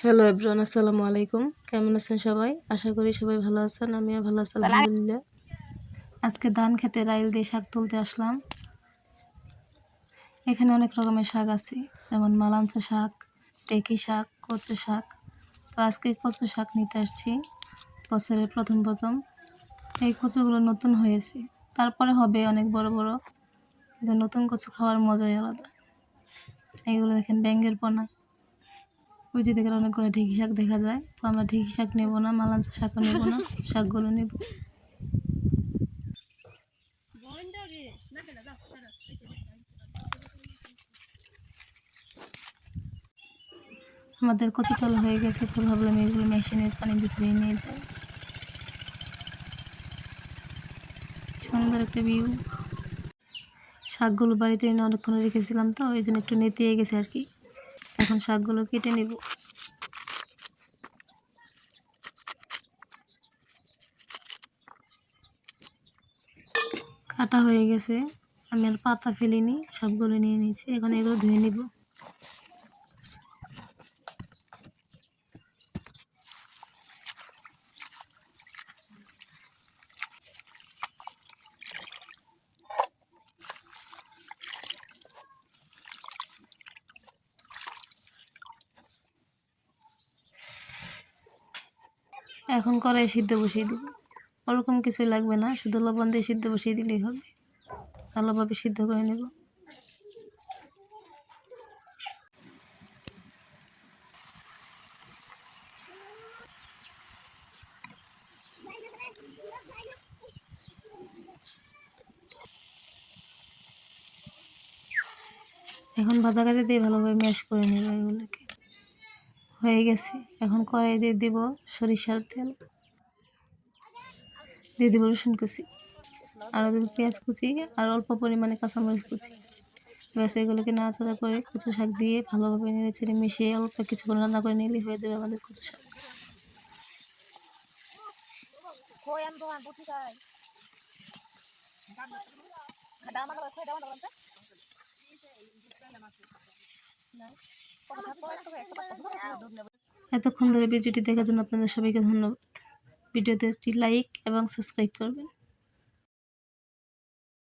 Hello everyone, আসসালামু আলাইকুম। কেমন আছেন সবাই? আশা করি সবাই ভালো আছেন। আমিও ভালো আছি আলহামদুলিল্লাহ। আজকে ধান খেতে রাইল দিয়ে শাক তুলতে আসলাম। এখানে অনেক রকমের শাক আছে, যেমন মালাঞ্চা শাক, টেকি শাক, কচু শাক। তো আজকে কচু শাক নিতে আসছি বছরের প্রথম। এই কচুগুলো নতুন হয়েছে, তারপরে হবে অনেক বড় বড়। কিন্তু নতুন কচু খাওয়ার মজাই আলাদা। এইগুলো দেখেন ব্যাঙের পোনা। ওই যে দেখেন অনেকগুলো ঢেঁকি শাক দেখা যায়। তো আমরা ঢেঁকি শাক নেব না, মালাঞ্চা শাকও নেব না, কচু শাকগুলো নেব। আমাদের কচু তোলা হয়ে গেছে, তো ভাবলাম এগুলো মেশিনের পানির ভিতরে নিয়ে যাই। সুন্দর একটা ভিউ। শাকগুলো বাড়িতে এনে অনেকক্ষণ রেখেছিলাম, তো ওই জন্য একটু নেতিয়ে গেছে আর কি। এখন শাকগুলো কেটে নেব। কাটা হয়ে গেছে, আমি আর পাতা ফেলিনি, সবগুলো নিয়ে নিয়েছি। এখন এগুলো ধুয়ে নিব। এখন কড়াই সিদ্ধ বসিয়ে দিব। ওরকম কিছুই লাগবে না, শুধু লবণ দিয়ে সিদ্ধ বসিয়ে দিলেই হবে। ভালোভাবে সিদ্ধ করে নেব। এখন ভাজা কাঠি দিয়ে ভালোভাবে ম্যাশ করে নেব এগুলোকে। হয়ে গেছে। এখন কড়াই দিয়ে দিব সরিষার তেল, দিয়ে দিব রসুন কুচি, আরও দেবো পেঁয়াজ কুচি, আর অল্প পরিমাণে কাঁচামরিচ কুচি। ব্যাস এগুলোকে নাড়াচাড়া করে কচু শাক দিয়ে ভালোভাবে নেড়ে চেড়ে মিশিয়ে অল্প কিছুক্ষণ রান্না করে নিলেই হয়ে যাবে আমাদের কচু শাক। এতক্ষণ ধরে ভিডিওটি দেখার জন্য আপনাদের সবাইকে ধন্যবাদ। ভিডিওতে একটি লাইক এবং সাবস্ক্রাইব করবেন।